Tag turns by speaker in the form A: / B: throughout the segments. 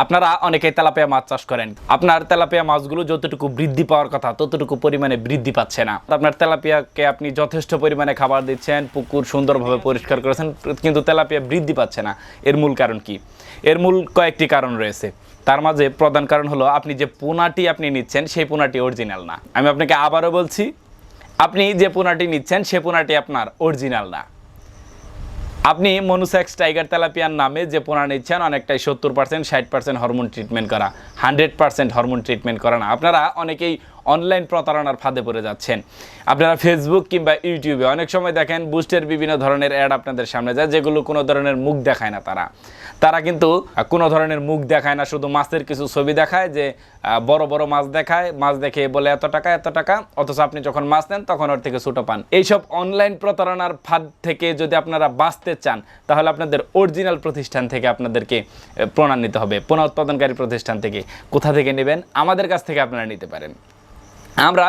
A: আপনারা অনেকেই তেলাপিয়া মাছ চাষ করেন, আপনার তেলাপিয়া মাছগুলো যতটুকু বৃদ্ধি পাওয়ার কথা ততটুকু পরিমাণে বৃদ্ধি পাচ্ছে না। আপনার তেলাপিয়াকে আপনি যথেষ্ট পরিমাণে খাবার দিচ্ছেন, পুকুর সুন্দরভাবে পরিষ্কার করেছেন, কিন্তু তেলাপিয়া বৃদ্ধি পাচ্ছে না। এর মূল কারণ কি? এর মূল কয়েকটি কারণ রয়েছে। তার মাঝে প্রধান কারণ হলো আপনি যে পোনাটি আপনি নিচ্ছেন সেই পোনাটি অরিজিনাল না। আমি আপনাকে আবারও বলছি, আপনি যে পোনাটি নিচ্ছেন সে পোনাটি আপনার অরিজিনাল না। আপনি মনুসেক্স টাইগার তেলাপিয়ার নামে যে পোনা নিচ্ছেন অনেকটাই 70% 60% হরমোন ট্রিটমেন্ট করা, 100% হরমোন ট্রিটমেন্ট করা না। আপনারা অনেকেই অনলাইন প্রতারণার ফাঁদে পড়ে যাচ্ছেন। আপনারা ফেসবুক কিংবা ইউটিউবে অনেক সময় দেখেন বুস্টের বিভিন্ন ধরনের অ্যাড আপনাদের সামনে যায়, যেগুলো কোনো ধরনের মুখ দেখায় না। তারা কিন্তু কোনো ধরনের মুখ দেখায় না, শুধু মাছের কিছু ছবি দেখায়, যে বড় বড় মাছ দেখায়, মাছ দেখে বলে এত টাকা, অথচ আপনি যখন মাছ নেন তখন ওর থেকে ছোটো পান। এইসব অনলাইন প্রতারণার ফাঁদ থেকে যদি আপনারা বাঁচতে চান, তাহলে আপনাদের অরিজিনাল প্রতিষ্ঠান থেকে আপনাদেরকে পোনা নিতে হবে, পোনা উৎপাদনকারী প্রতিষ্ঠান থেকে। কোথা থেকে নেবেন? আমাদের কাছ থেকে আপনারা নিতে পারেন। আমরা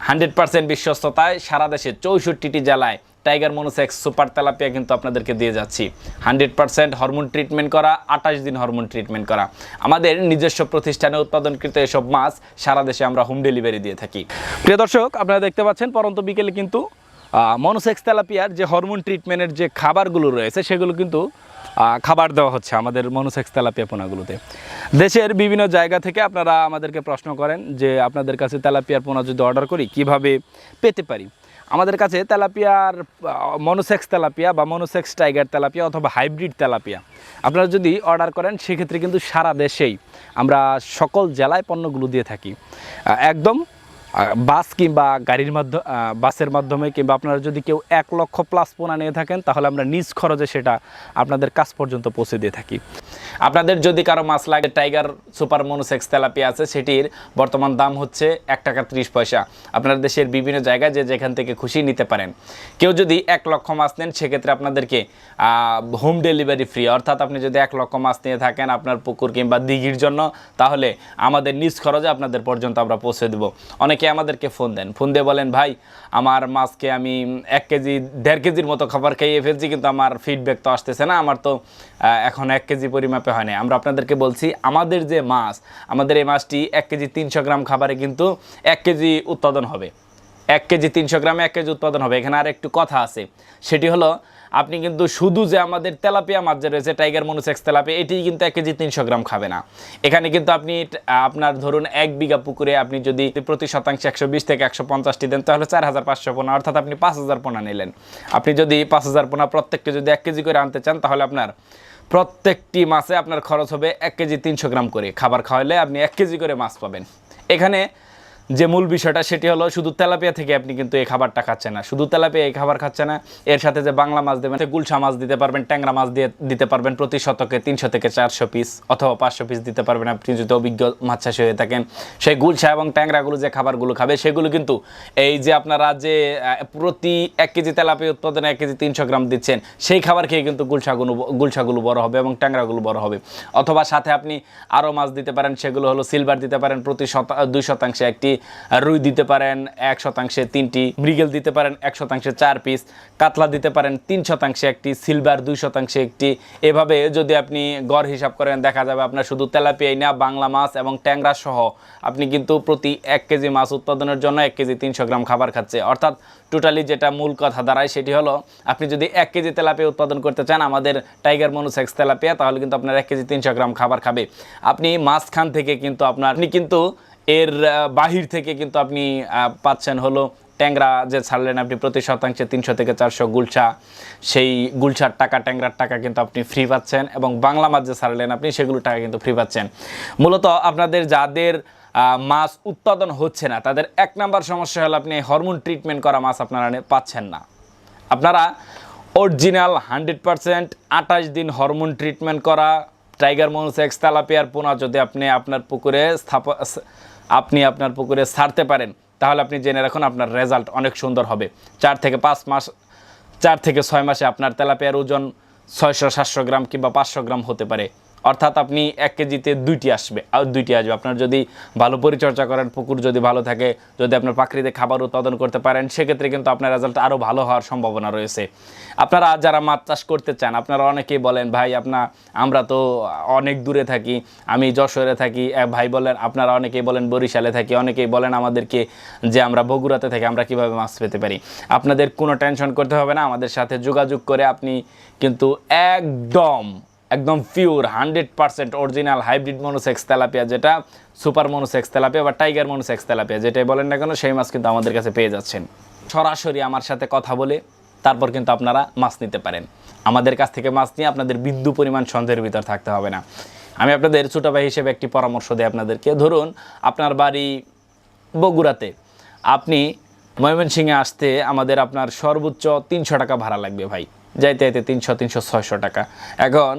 A: 100% বিশ্বস্ততায় সারা দেশে 64টি জেলায় টাইগার মনোসেক্স সুপার তেলাপিয়া কিন্তু আপনাদেরকে দিয়ে যাচ্ছি। 100% হরমোন ট্রিটমেন্ট করা, 28 দিন হরমোন ট্রিটমেন্ট করা। আমাদের নিজস্ব প্রতিষ্ঠানে উৎপাদনকৃত এসব মাছ সারা দেশে আমরা হোম ডেলিভারি দিয়ে থাকি। প্রিয় দর্শক, আপনারা দেখতে পাচ্ছেন পরন্ত বিকেলে কিন্তু মনোসেক্স তেলাপিয়ার যে হরমোন ট্রিটমেন্টের যে খাবারগুলো রয়েছে সেগুলো কিন্তু খাবার দেওয়া হচ্ছে আমাদের মনোসেক্স তেলাপিয়া পোনাগুলোতে। দেশের বিভিন্ন জায়গা থেকে আপনারা আমাদেরকে প্রশ্ন করেন যে আপনাদের কাছে তেলাপিয়ার পোনা যদি অর্ডার করি কিভাবে পেতে পারি। আমাদের কাছে তেলাপিয়ার মনোসেক্স তেলাপিয়া বা মনোসেক্স টাইগার তেলাপিয়া অথবা হাইব্রিড তেলাপিয়া আপনারা যদি অর্ডার করেন, সেক্ষেত্রে কিন্তু সারা দেশেই আমরা সকল জেলায় পণ্যগুলো দিয়ে থাকি। একদম বাস কিংবা গাড়ির মাধ্যমে, বাসের মাধ্যমে, কিংবা আপনারা যদি কেউ 1 লক্ষ প্লাস পোনা নিয়ে থাকেন, তাহলে আমরা নিজ খরচে সেটা আপনাদের কাছ পর্যন্ত পৌঁছে দিয়ে থাকি। আপনাদের যদি কারো মাছ লাগে, টাইগার সুপার মনোসেক্স তেলাপিয়া আছে, সেটির বর্তমান দাম হচ্ছে 1 টাকা 30 পয়সা। আপনার দেশের বিভিন্ন জায়গায় যে যেখান থেকে খুশি নিতে পারেন। কেউ যদি 1 লক্ষ মাছ নেন, সেক্ষেত্রে আপনাদেরকে হোম ডেলিভারি ফ্রি। অর্থাৎ আপনি যদি 1 লক্ষ মাছ নিয়ে থাকেন আপনার পুকুর কিংবা দিঘির জন্য, তাহলে আমাদের নিজ খরচে আপনাদের পর্যন্ত আমরা পৌঁছে দেবো। অনেকে আমাদেরকে ফোন দিয়ে বলেন, ভাই আমার মাছকে আমি 1 কেজি 1.5 কেজির মতো খাবার খাইয়ে ফেলছি, কিন্তু আমার ফিডব্যাক তো আসতেছে না, আমার তো এখন 1 কেজি পরিমাপে হয় না। আমরা আপনাদেরকে বলছি, আমাদের যে মাছ, আমাদের এই মাছটি 1 কেজি 300 গ্রাম খাবারে কিন্তু 1 কেজি উৎপাদন হবে। 1 কেজি 300 গ্রামে 1 কেজি উৎপাদন হবে। এখানে আর একটু কথা আছে, সেটি হলো আপনি কিন্তু শুধু যে আমাদের তেলাপিয়া মাছ যে রয়েছে টাইগার মনোসেক্স তেলাপিয়া, এটি কিন্তু 1 কেজি 300 গ্রাম খাবে না। এখানে কিন্তু আপনি আপনার ধরুন 1 বিঘা পুকুরে আপনি যদি প্রতি শতাংশে 120 থেকে 150টি দেন, তাহলে 4500 পোনা, অর্থাৎ আপনি 5000 পোনা নিলেন। আপনি যদি 5000 পোনা প্রত্যেককে যদি 1 কেজি করে আনতে চান, তাহলে আপনার প্রত্যেকটি মাছে আপনার খরচ হবে 1 কেজি 300 গ্রাম করে। খাবার খাওয়ালে আপনি 1 কেজি করে মাছ পাবেন। এখানে যে মূল বিষয়টা সেটি হলো, শুধু তেলাপিয়া থেকে আপনি কিন্তু এই খাবারটা খাচ্ছেন না, শুধু তেলাপিয়া এই খাবার খাচ্ছেন না, এর সাথে যে বাংলা মাছ দেবেন, গুলশা মাছ দিতে পারবেন, ট্যাংরা মাছ দিতে পারবেন। প্রতি শতকে 300 থেকে 400 পিস অথবা 500 পিস দিতে পারবেন। আপনি যদি অভিজ্ঞ মাছ চাষি হয়ে থাকেন, সেই গুলশা এবং ট্যাংরাগুলো যে খাবারগুলো খাবে, সেগুলো কিন্তু এই যে আপনারা যে প্রতি 1 কেজি তেলাপিয়া উৎপাদনে 1 কেজি 300 গ্রাম দিচ্ছেন, সেই খাবার খেয়ে কিন্তু গুলশাগুলো বড় হবে এবং ট্যাংরাগুলো বড় হবে। অথবা সাথে আপনি আরও মাছ দিতে পারেন, সেগুলো হলো সিলভার দিতে পারেন, প্রতি 2 শতাংশে একটি রুই দিতে পারেন, 1 শতাংশে 3টি, মৃগেল দিতে পারেন 1 শতাংশে 4 পিস, কাতলা দিতে পারেন 3 শতাংশে একটি, সিলভার 2 শতাংশে একটি। এভাবে যদি আপনি গড় হিসাব করেন, দেখা যাবে আপনার শুধু তেলাপিয়াই না, বাংলা মাছ এবং ট্যাংরা সহ আপনি কিন্তু প্রতি 1 কেজি মাছ উৎপাদনের জন্য 1 কেজি 300 গ্রাম খাবার খাচ্ছে। অর্থাৎ টোটালি যেটা মূল কথা দাঁড়ায় সেটি হলো, আপনি যদি 1 কেজি তেলাপিয়া উৎপাদন করতে চান আমাদের টাইগার মনোসেক্স তেলাপিয়া, তাহলে কিন্তু আপনার 1 কেজি 300 গ্রাম খাবার খাবে। আপনি মাছখান থেকে কিন্তু আপনি কিন্তু এর বাহির থেকে কিন্তু আপনি পাচ্ছেন হলো ট্যাংরা যে ছাড়লেন আপনি প্রতি শতাংশে 300 থেকে 400 গুলশা, সেই গুলশার টাকা, ট্যাংরার টাকা কিন্তু আপনি ফ্রি পাচ্ছেন, এবং বাংলা মাছ যে ছাড়লেন আপনি সেগুলো টাকা কিন্তু ফ্রি পাচ্ছেন। মূলত আপনাদের যাদের মাছ উৎপাদন হচ্ছে না, তাদের 1 নাম্বার সমস্যা হলো আপনি হরমোন ট্রিটমেন্ট করা মাছ আপনারা পাচ্ছেন না। আপনারা অরিজিনাল 100% 28 দিন হরমোন ট্রিটমেন্ট করা টাইগার মনোসেক্স তেলাপিয়ার পোনা যদি আপনি আপনার পুকুরে ছাড়তে পারেন, তাহলে আপনি জেনে রাখুন আপনার রেজাল্ট অনেক সুন্দর হবে। 4 থেকে 6 মাসে আপনার তেলাপিয়ার ওজন 600-700 গ্রাম কিংবা 500 গ্রাম হতে পারে। অর্থাৎ আপনি 1 কেজিতে 2টি আসবে আর 2টি আসবে। আপনার যদি ভালো পরিচর্যা করেন, পুকুর যদি ভালো থাকে, যদি আপনার প্রাকৃতিক খাবার উৎপাদন করতে পারেন, সেক্ষেত্রে কিন্তু আপনার রেজাল্ট আরও ভালো হওয়ার সম্ভাবনা রয়েছে। আপনারা যারা মাছ চাষ করতে চান, আপনারা অনেকেই বলেন ভাই আমরা তো অনেক দূরে থাকি, আমি যশোরে থাকি, ভাই বলেন আপনারা অনেকেই বলেন বরিশালে থাকি, অনেকেই বলেন আমাদেরকে যে আমরা বগুড়াতে থাকি, আমরা কিভাবে মাছ পেতে পারি। আপনাদের কোনো টেনশন করতে হবে না, আমাদের সাথে যোগাযোগ করে আপনি কিন্তু একদম pure 100% original hybrid monosex tilapia, যেটা সুপার মনোসেক্স তেলাপিয়া বা টাইগার মনোসেক্স তেলাপিয়া যেটাই বলেন না কেন, সেই মাছ কিন্তু আমাদের কাছে পেয়ে যাচ্ছেন। সরাসরি আমার সাথে কথা বলে তারপর কিন্তু আপনারা মাছ নিতে পারেন। আমাদের কাছ থেকে মাছ নিয়ে আপনাদের বিন্দু পরিমাণ সন্দেহের ভিতর থাকতে হবে না। আমি আপনাদের ছোটো ভাই হিসেবে একটি পরামর্শ দিই আপনাদেরকে। ধরুন আপনার বাড়ি বগুড়াতে, আপনি ময়মনসিংহে আসতে আপনার সর্বোচ্চ 300 টাকা ভাড়া লাগবে ভাই, যাইতে যাইতে 300-600 টাকা। এখন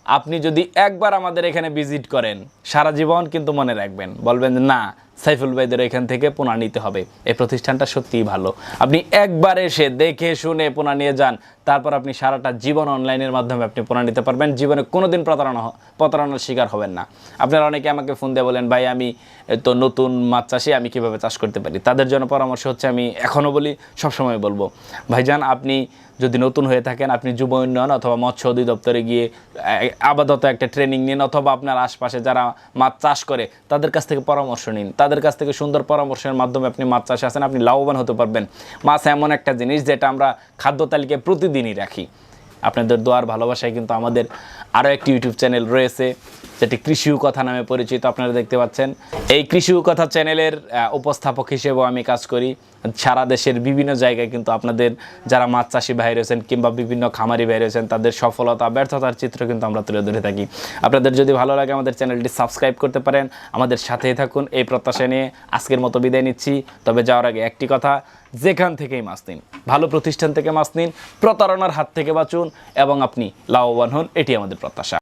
A: আপনি যদি একবার আমাদের এখানে ভিজিট করেন, সারা জীবন কিন্তু মনে রাখবেন, বলবেন না সাইফুল ভাইদের এখান থেকে পোনা নিতে হবে, এই প্রতিষ্ঠানটা সত্যিই ভালো। আপনি একবার এসে দেখে শুনে পোনা নিয়ে যান, তারপর আপনি সারাটা জীবন অনলাইনের মাধ্যমে আপনি পোনা নিতে পারবেন, জীবনে কোনোদিন প্রতারণার শিকার হবেন না। আপনারা অনেকে আমাকে ফোন দিয়ে বলেন ভাই আমি তো নতুন মাছ চাষি, আমি কীভাবে চাষ করতে পারি। তাদের জন্য পরামর্শ হচ্ছে, আমি এখনও বলি, সবসময় বলবো, ভাইজান আপনি যদি নতুন হয়ে থাকেন, আপনি যুব উন্নয়ন অথবা মৎস্য অধিদপ্তরে গিয়ে আপাতত একটা ট্রেনিং নিন, অথবা আপনার আশপাশে যারা মাছ চাষ করে তাদের কাছ থেকে পরামর্শ নিন। তাদের কাছ থেকে সুন্দর পরামর্শের মাধ্যমে আপনি মাছ চাষে আসেন, আপনি লাভবান হতে পারবেন। মাছ এমন একটা জিনিস যেটা আমরা খাদ্য তালিকায় প্রতিদিনই রাখি। আপনাদের দোয়ার ভালোবাসায় কিন্তু আমাদের আরও একটি ইউটিউব চ্যানেল রয়েছে, যেটি কৃষি কথা নামে পরিচিত, আপনারা দেখতে পাচ্ছেন। এই কৃষি কথা চ্যানেলের উপস্থাপক হিসেবেও আমি কাজ করি। সারা দেশের বিভিন্ন জায়গায় কিন্তু আপনাদের যারা মাছ চাষি ভাই রয়েছেন কিংবা বিভিন্ন খামারি ভাই রয়েছেন, তাদের সফলতা ব্যর্থতার চিত্র কিন্তু আমরা তুলে ধরে থাকি। আপনাদের যদি ভালো লাগে আমাদের চ্যানেলটি সাবস্ক্রাইব করতে পারেন, আমাদের সাথেই থাকুন, এই প্রত্যাশা নিয়ে আজকের মতো বিদায় নিচ্ছি। তবে যাওয়ার আগে একটি কথা, যেখান থেকেই মাছ নিন, ভালো প্রতিষ্ঠান থেকে মাছ নিন, প্রতারণার হাত থেকে বাঁচুন এবং আপনি লাভবান হন, এটি আমাদের প্রত্যাশা।